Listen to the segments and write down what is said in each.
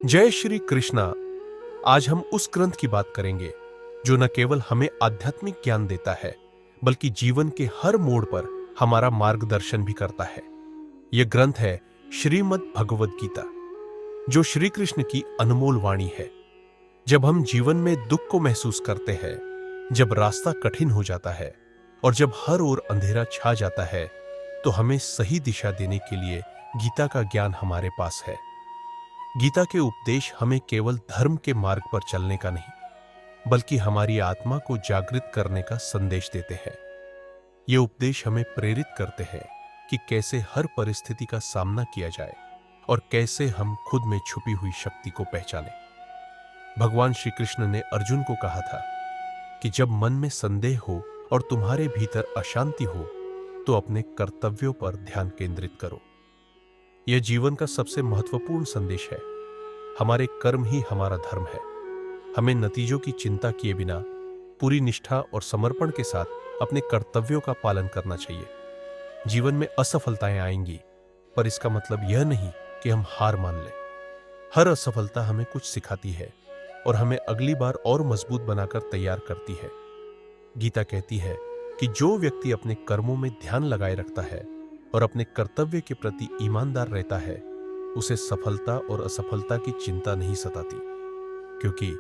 जय श्री कृष्णा। आज हम उस ग्रंथ की बात करेंगे जो न केवल हमें आध्यात्मिक ज्ञान देता है बल्कि जीवन के हर मोड़ पर हमारा मार्गदर्शन भी करता है। यह ग्रंथ है श्रीमद् भगवद गीता, जो श्री कृष्ण की अनमोल वाणी है। जब हम जीवन में दुख को महसूस करते हैं, जब रास्ता कठिन हो जाता है और जब हर ओर अंधेरा छा जाता है, तो हमें सही दिशा देने के लिए गीता का ज्ञान हमारे पास है। गीता के उपदेश हमें केवल धर्म के मार्ग पर चलने का नहीं, बल्कि हमारी आत्मा को जागृत करने का संदेश देते हैं। ये उपदेश हमें प्रेरित करते हैं कि कैसे हर परिस्थिति का सामना किया जाए और कैसे हम खुद में छुपी हुई शक्ति को पहचानें। भगवान श्री कृष्ण ने अर्जुन को कहा था कि जब मन में संदेह हो और तुम्हारे भीतर अशांति हो, तो अपने कर्तव्यों पर ध्यान केंद्रित करो। यह जीवन का सबसे महत्वपूर्ण संदेश है। हमारे कर्म ही हमारा धर्म है। हमें नतीजों की चिंता किए बिना पूरी निष्ठा और समर्पण के साथ अपने कर्तव्यों का पालन करना चाहिए। जीवन में असफलताएं आएंगी, पर इसका मतलब यह नहीं कि हम हार मान लें। हर असफलता हमें कुछ सिखाती है और हमें अगली बार और मजबूत बनाकर तैयार करती है। गीता कहती है कि जो व्यक्ति अपने कर्मों में ध्यान लगाए रखता है और अपने कर्तव्य के प्रति ईमानदार रहता है, उसे सफलता और असफलता की चिंता नहीं सताती, क्योंकि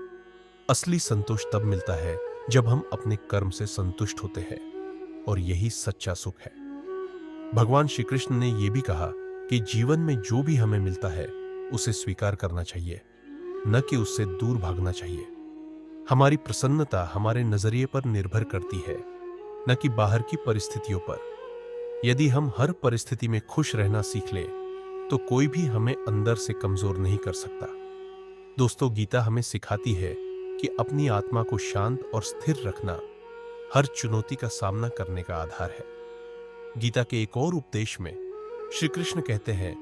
असली संतोष तब मिलता है जब हम अपने कर्म से संतुष्ट होते हैं, और यही सच्चा सुख है। भगवान श्री कृष्ण ने यह भी कहा कि जीवन में जो भी हमें मिलता है उसे स्वीकार करना चाहिए, न कि उससे दूर भागना चाहिए। हमारी प्रसन्नता हमारे नजरिए पर निर्भर करती है, न कि बाहर की परिस्थितियों पर। यदि हम हर परिस्थिति में खुश रहना सीख लें, तो कोई भी हमें अंदर से कमजोर नहीं कर सकता। दोस्तों, गीता हमें सिखाती है कि अपनी आत्मा को शांत और स्थिर रखना हर चुनौती का सामना करने का आधार है। गीता के एक और उपदेश में श्री कृष्ण कहते हैं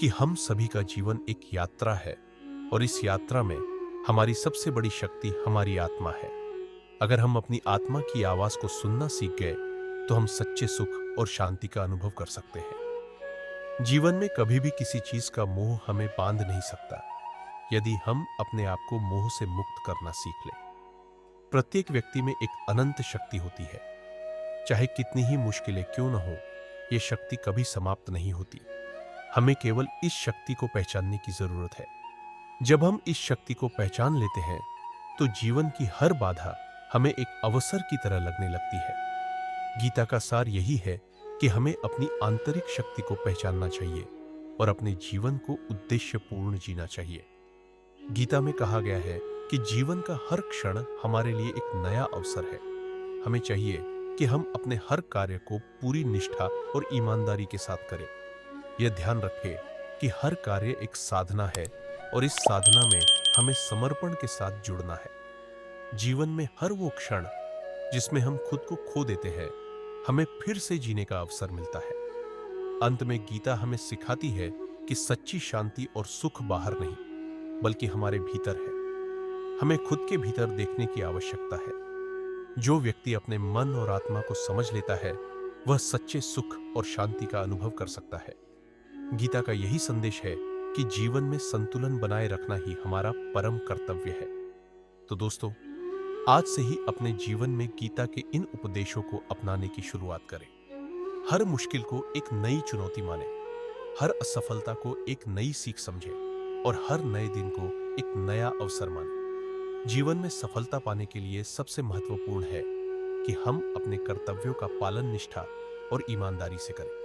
कि हम सभी का जीवन एक यात्रा है, और इस यात्रा में हमारी सबसे बड़ी शक्ति हमारी आत्मा है। अगर हम अपनी आत्मा की आवाज को सुनना सीख गए, तो हम सच्चे सुख और शांति का अनुभव कर सकते हैं। जीवन में कभी भी किसी चीज का मोह हमें बांध नहीं सकता, यदि हम अपने आप को मोह से मुक्त करना सीख लें। प्रत्येक व्यक्ति में एक अनंत शक्ति होती है। चाहे कितनी ही मुश्किलें क्यों न हो, यह शक्ति कभी समाप्त नहीं होती। हमें केवल इस शक्ति को पहचानने की जरूरत है। जब हम इस शक्ति को पहचान लेते हैं, तो जीवन की हर बाधा हमें एक अवसर की तरह लगने लगती है। गीता का सार यही है कि हमें अपनी आंतरिक शक्ति को पहचानना चाहिए और अपने जीवन को उद्देश्यपूर्ण जीना चाहिए। गीता में कहा गया है कि जीवन का हर क्षण हमारे लिए एक नया अवसर है। हमें चाहिए कि हम अपने हर कार्य को पूरी निष्ठा और ईमानदारी के साथ करें। यह ध्यान रखें कि हर कार्य एक साधना है, और इस साधना में हमें समर्पण के साथ जुड़ना है। जीवन में हर वो क्षण जिसमें हम खुद को खो देते हैं, हमें फिर से जीने का अवसर मिलता है। अंत में गीता हमें सिखाती है कि सच्ची शांति और सुख बाहर नहीं, बल्कि हमारे भीतर है। हमें खुद के भीतर देखने की आवश्यकता है। जो व्यक्ति अपने मन और आत्मा को समझ लेता है, वह सच्चे सुख और शांति का अनुभव कर सकता है। गीता का यही संदेश है कि जीवन में संतुलन बनाए रखना ही हमारा परम कर्तव्य है। तो दोस्तों, आज से ही अपने जीवन में गीता के इन उपदेशों को अपनाने की शुरुआत करें। हर मुश्किल को एक नई चुनौती माने, हर असफलता को एक नई सीख समझे, और हर नए दिन को एक नया अवसर माने। जीवन में सफलता पाने के लिए सबसे महत्वपूर्ण है कि हम अपने कर्तव्यों का पालन निष्ठा और ईमानदारी से करें।